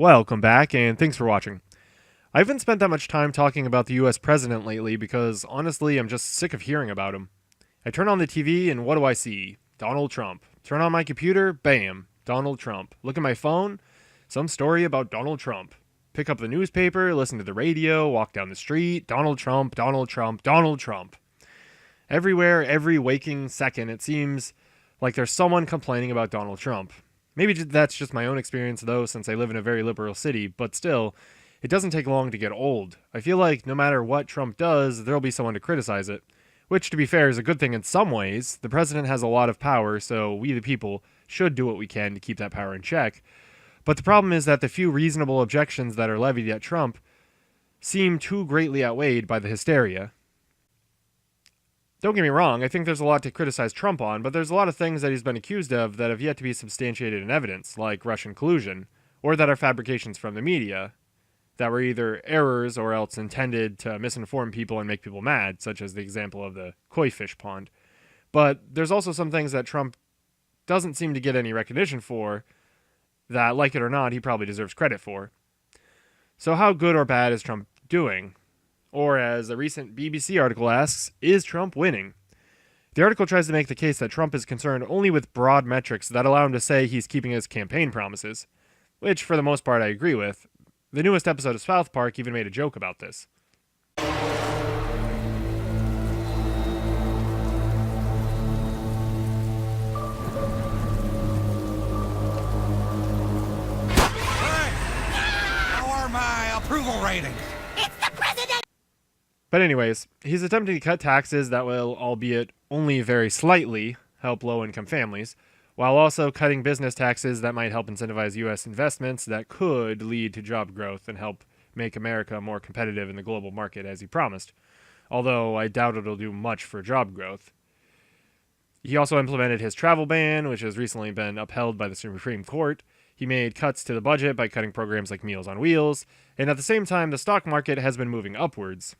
Welcome back, and thanks for watching. I haven't spent that much time talking about the US president lately because, honestly, I'm just sick of hearing about him. I turn on the TV and what do I see? Donald Trump. Turn on my computer, bam, Donald Trump. Look at my phone, some story about Donald Trump. Pick up the newspaper, listen to the radio, walk down the street, Donald Trump, Donald Trump, Donald Trump. Everywhere, every waking second, it seems like there's someone complaining about Donald Trump. Maybe that's just my own experience, though, since I live in a very liberal city, but still, it doesn't take long to get old. I feel like no matter what Trump does, there'll be someone to criticize it. Which, to be fair, is a good thing in some ways. The president has a lot of power, so we the people should do what we can to keep that power in check. But the problem is that the few reasonable objections that are levied at Trump seem too greatly outweighed by the hysteria. Don't get me wrong, I think there's a lot to criticize Trump on, but there's a lot of things that he's been accused of that have yet to be substantiated in evidence, like Russian collusion, or that are fabrications from the media, that were either errors or else intended to misinform people and make people mad, such as the example of the koi fish pond. But there's also some things that Trump doesn't seem to get any recognition for that, like it or not, he probably deserves credit for. So how good or bad is Trump doing? Or, as a recent BBC article asks, is Trump winning? The article tries to make the case that Trump is concerned only with broad metrics that allow him to say he's keeping his campaign promises, which, for the most part, I agree with. The newest episode of South Park even made a joke about this. How are my approval ratings? But anyways, he's attempting to cut taxes that will, albeit only very slightly, help low-income families, while also cutting business taxes that might help incentivize U.S. investments that could lead to job growth and help make America more competitive in the global market as he promised, although I doubt it'll do much for job growth. He also implemented his travel ban, which has recently been upheld by the Supreme Court. He made cuts to the budget by cutting programs like Meals on Wheels, and at the same time, the stock market has been moving upwards.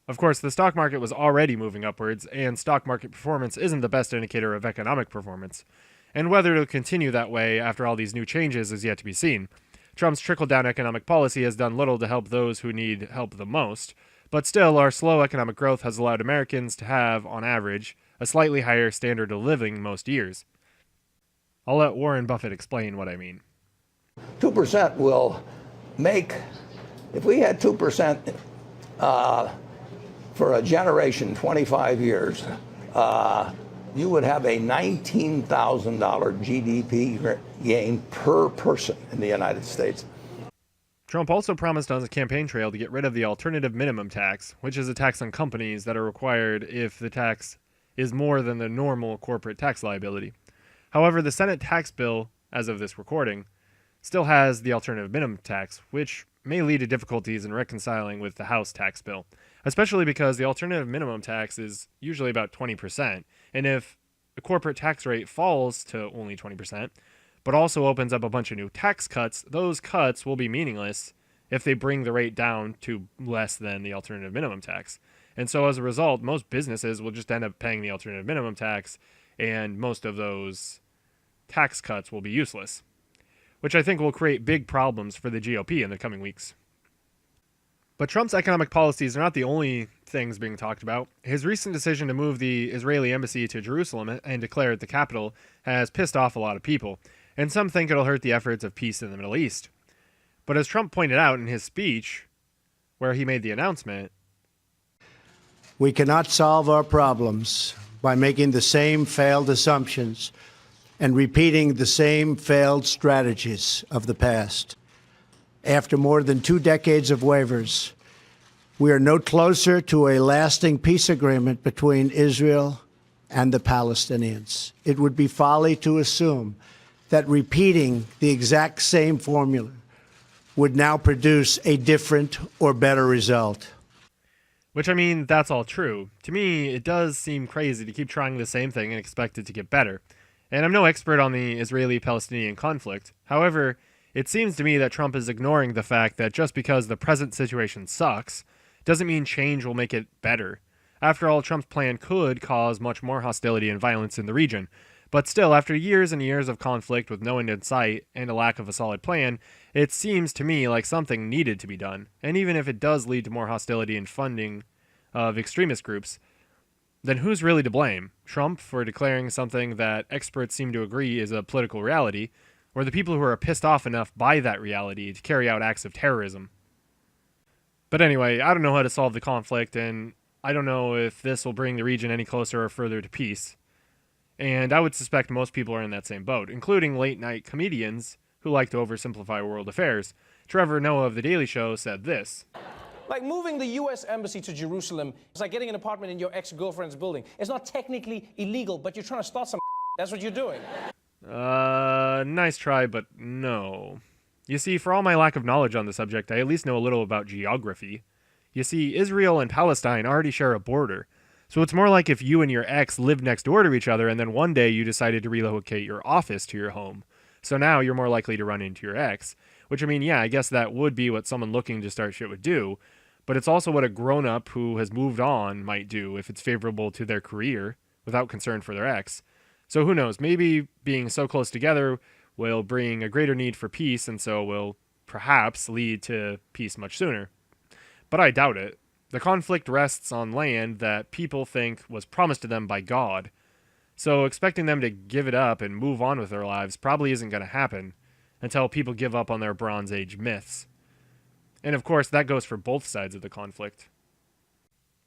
Of course, the stock market was already moving upwards, and stock market performance isn't the best indicator of economic performance. And whether it'll continue that way after all these new changes is yet to be seen. Trump's trickle-down economic policy has done little to help those who need help the most, but still, our slow economic growth has allowed Americans to have, on average, a slightly higher standard of living most years. I'll let Warren Buffett explain what I mean. 2% will make, if we had 2% for a generation, 25 years, you would have a $19,000 GDP gain per person in the United States. Trump also promised on his campaign trail to get rid of the alternative minimum tax, which is a tax on companies that are required if the tax is more than the normal corporate tax liability. However, the Senate tax bill, as of this recording, still has the alternative minimum tax, which may lead to difficulties in reconciling with the House tax bill, especially because the alternative minimum tax is usually about 20%, and if the corporate tax rate falls to only 20%, but also opens up a bunch of new tax cuts, those cuts will be meaningless if they bring the rate down to less than the alternative minimum tax. And so as a result, most businesses will just end up paying the alternative minimum tax, and most of those tax cuts will be useless, which I think will create big problems for the GOP in the coming weeks. But Trump's economic policies are not the only things being talked about. His recent decision to move the Israeli embassy to Jerusalem and declare it the capital has pissed off a lot of people, and some think it'll hurt the efforts of peace in the Middle East. But as Trump pointed out in his speech, where he made the announcement, we cannot solve our problems by making the same failed assumptions and repeating the same failed strategies of the past. After more than 2 decades of waivers, we are no closer to a lasting peace agreement between Israel and the Palestinians. It would be folly to assume that repeating the exact same formula would now produce a different or better result. Which, I mean, that's all true. To me, it does seem crazy to keep trying the same thing and expect it to get better. And I'm no expert on the Israeli-Palestinian conflict. However, it seems to me that Trump is ignoring the fact that just because the present situation sucks, doesn't mean change will make it better. After all, Trump's plan could cause much more hostility and violence in the region. But still, after years and years of conflict with no end in sight and a lack of a solid plan, it seems to me like something needed to be done. And even if it does lead to more hostility and funding of extremist groups, then who's really to blame? Trump for declaring something that experts seem to agree is a political reality, or the people who are pissed off enough by that reality to carry out acts of terrorism? But anyway, I don't know how to solve the conflict, and I don't know if this will bring the region any closer or further to peace. And I would suspect most people are in that same boat, including late-night comedians who like to oversimplify world affairs. Trevor Noah of The Daily Show said this. Like moving the U.S. Embassy to Jerusalem, it's like getting an apartment in your ex-girlfriend's building. It's not technically illegal, but you're trying to start some That's what you're doing. Nice try, but no. You see, for all my lack of knowledge on the subject, I at least know a little about geography. You see, Israel and Palestine already share a border. So it's more like if you and your ex lived next door to each other and then one day you decided to relocate your office to your home. So now you're more likely to run into your ex. Which, I mean, yeah, I guess that would be what someone looking to start shit would do. But it's also what a grown-up who has moved on might do if it's favorable to their career, without concern for their ex. So who knows, maybe being so close together will bring a greater need for peace, and so will perhaps lead to peace much sooner. But I doubt it. The conflict rests on land that people think was promised to them by God. So expecting them to give it up and move on with their lives probably isn't going to happen until people give up on their Bronze Age myths. And of course, that goes for both sides of the conflict.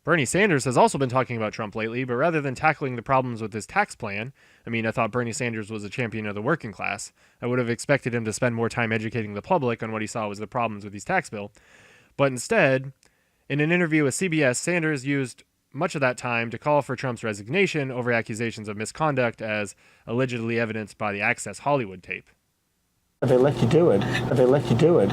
Bernie Sanders has also been talking about Trump lately, but rather than tackling the problems with his tax plan, I mean, I thought Bernie Sanders was a champion of the working class. I would have expected him to spend more time educating the public on what he saw was the problems with his tax bill. But instead, in an interview with CBS, Sanders used much of that time to call for Trump's resignation over accusations of misconduct as allegedly evidenced by the Access Hollywood tape. They let you do it. They let you do it.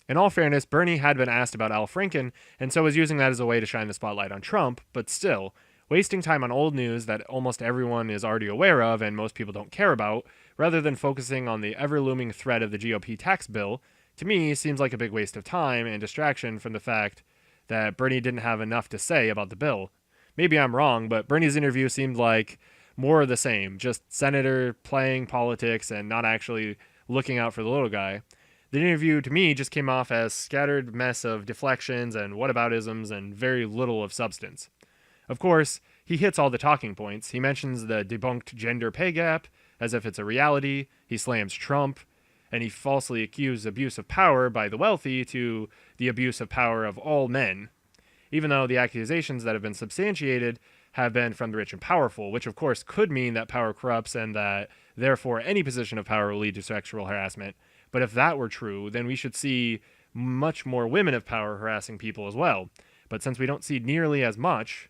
In all fairness, Bernie had been asked about Al Franken, and so was using that as a way to shine the spotlight on Trump, but still, wasting time on old news that almost everyone is already aware of and most people don't care about, rather than focusing on the ever-looming threat of the GOP tax bill, to me seems like a big waste of time and distraction from the fact that Bernie didn't have enough to say about the bill. Maybe I'm wrong, but Bernie's interview seemed like more of the same, just senator playing politics and not actually looking out for the little guy. The interview to me just came off as scattered mess of deflections and whataboutisms and very little of substance. Of course, he hits all the talking points. He mentions the debunked gender pay gap as if it's a reality. He slams Trump, and he falsely accused abuse of power by the wealthy to the abuse of power of all men, even though the accusations that have been substantiated have been from the rich and powerful, which of course could mean that power corrupts and that therefore any position of power will lead to sexual harassment. But if that were true, then we should see much more women of power harassing people as well. But since we don't see nearly as much,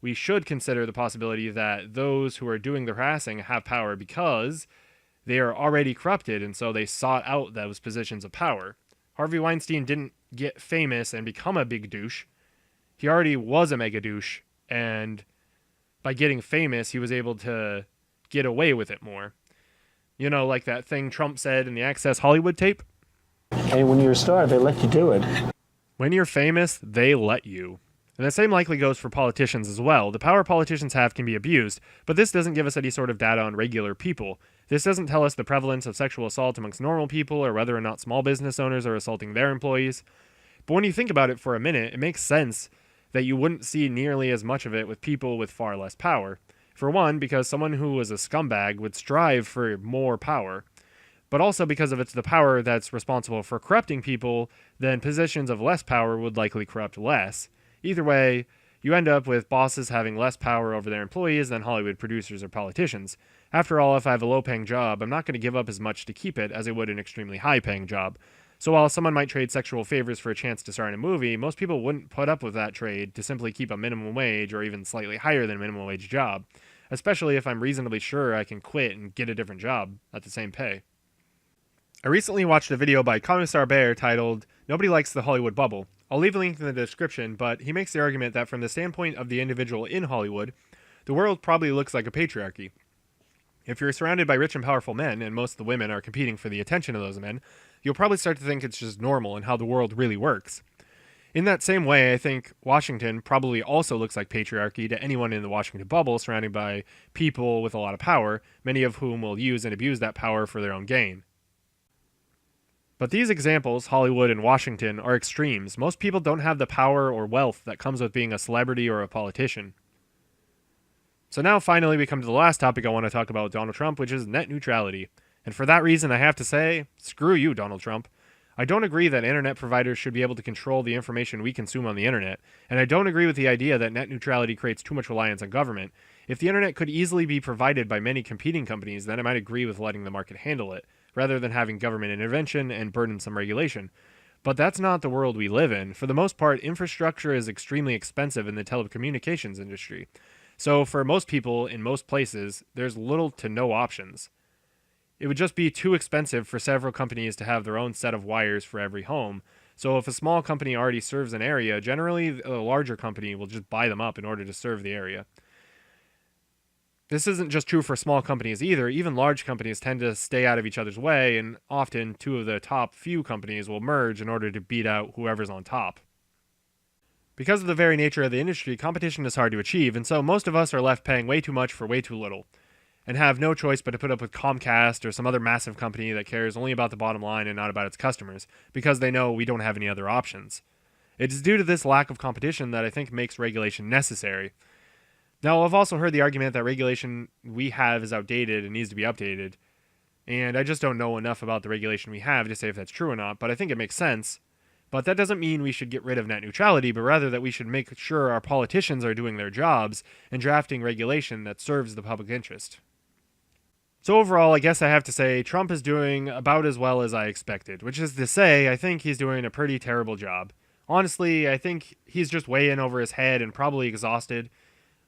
we should consider the possibility that those who are doing the harassing have power because they are already corrupted, and so they sought out those positions of power. Harvey Weinstein didn't get famous and become a big douche. He already was a mega douche, and by getting famous, he was able to get away with it more. You know, like that thing Trump said in the Access Hollywood tape? Hey, when you're a star, they let you do it. When you're famous, they let you. And the same likely goes for politicians as well. The power politicians have can be abused, but this doesn't give us any sort of data on regular people. This doesn't tell us the prevalence of sexual assault amongst normal people or whether or not small business owners are assaulting their employees. But when you think about it for a minute, it makes sense that you wouldn't see nearly as much of it with people with far less power. For one, because someone who was a scumbag would strive for more power, but also because if it's the power that's responsible for corrupting people, then positions of less power would likely corrupt less. Either way, you end up with bosses having less power over their employees than Hollywood producers or politicians. After all, if I have a low-paying job, I'm not going to give up as much to keep it as I would an extremely high-paying job. So while someone might trade sexual favors for a chance to star in a movie, most people wouldn't put up with that trade to simply keep a minimum wage or even slightly higher than minimum wage job, especially if I'm reasonably sure I can quit and get a different job at the same pay. I recently watched a video by KommissarBaer titled, "Nobody Likes the Hollywood Bubble." I'll leave a link in the description, but he makes the argument that from the standpoint of the individual in Hollywood, the world probably looks like a patriarchy. If you're surrounded by rich and powerful men, and most of the women are competing for the attention of those men, you'll probably start to think it's just normal and how the world really works. In that same way, I think Washington probably also looks like patriarchy to anyone in the Washington bubble, surrounded by people with a lot of power, many of whom will use and abuse that power for their own gain. But these examples, Hollywood and Washington, are extremes. Most people don't have the power or wealth that comes with being a celebrity or a politician. So now finally we come to the last topic I want to talk about with Donald Trump, which is net neutrality. And for that reason, I have to say, screw you, Donald Trump. I don't agree that internet providers should be able to control the information we consume on the internet, and I don't agree with the idea that net neutrality creates too much reliance on government. If the internet could easily be provided by many competing companies, then I might agree with letting the market handle it, rather than having government intervention and burdensome regulation. But that's not the world we live in. For the most part, infrastructure is extremely expensive in the telecommunications industry. So for most people in most places, there's little to no options. It would just be too expensive for several companies to have their own set of wires for every home. So if a small company already serves an area, generally a larger company will just buy them up in order to serve the area. This isn't just true for small companies either. Even large companies tend to stay out of each other's way, and often two of the top few companies will merge in order to beat out whoever's on top. Because of the very nature of the industry, competition is hard to achieve, and so most of us are left paying way too much for way too little, and have no choice but to put up with Comcast or some other massive company that cares only about the bottom line and not about its customers, because they know we don't have any other options. It is due to this lack of competition that I think makes regulation necessary. Now, I've also heard the argument that regulation we have is outdated and needs to be updated, and I just don't know enough about the regulation we have to say if that's true or not, but I think it makes sense. But that doesn't mean we should get rid of net neutrality, but rather that we should make sure our politicians are doing their jobs and drafting regulation that serves the public interest. So overall, I guess I have to say Trump is doing about as well as I expected, which is to say I think he's doing a pretty terrible job. Honestly, I think he's just way in over his head and probably exhausted,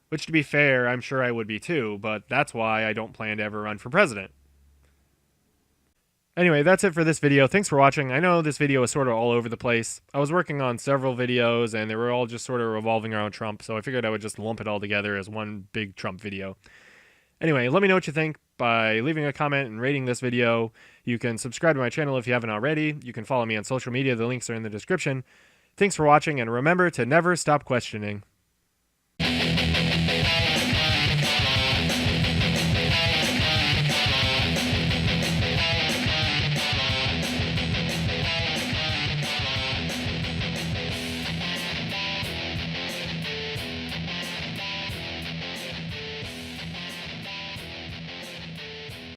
which to be fair, I'm sure I would be too, but that's why I don't plan to ever run for president. Anyway, that's it for this video. Thanks for watching. I know this video is sort of all over the place. I was working on several videos and they were all just sort of revolving around Trump, so I figured I would just lump it all together as one big Trump video. Anyway, let me know what you think by leaving a comment and rating this video. You can subscribe to my channel if you haven't already. You can follow me on social media. The links are in the description. Thanks for watching, and remember to never stop questioning.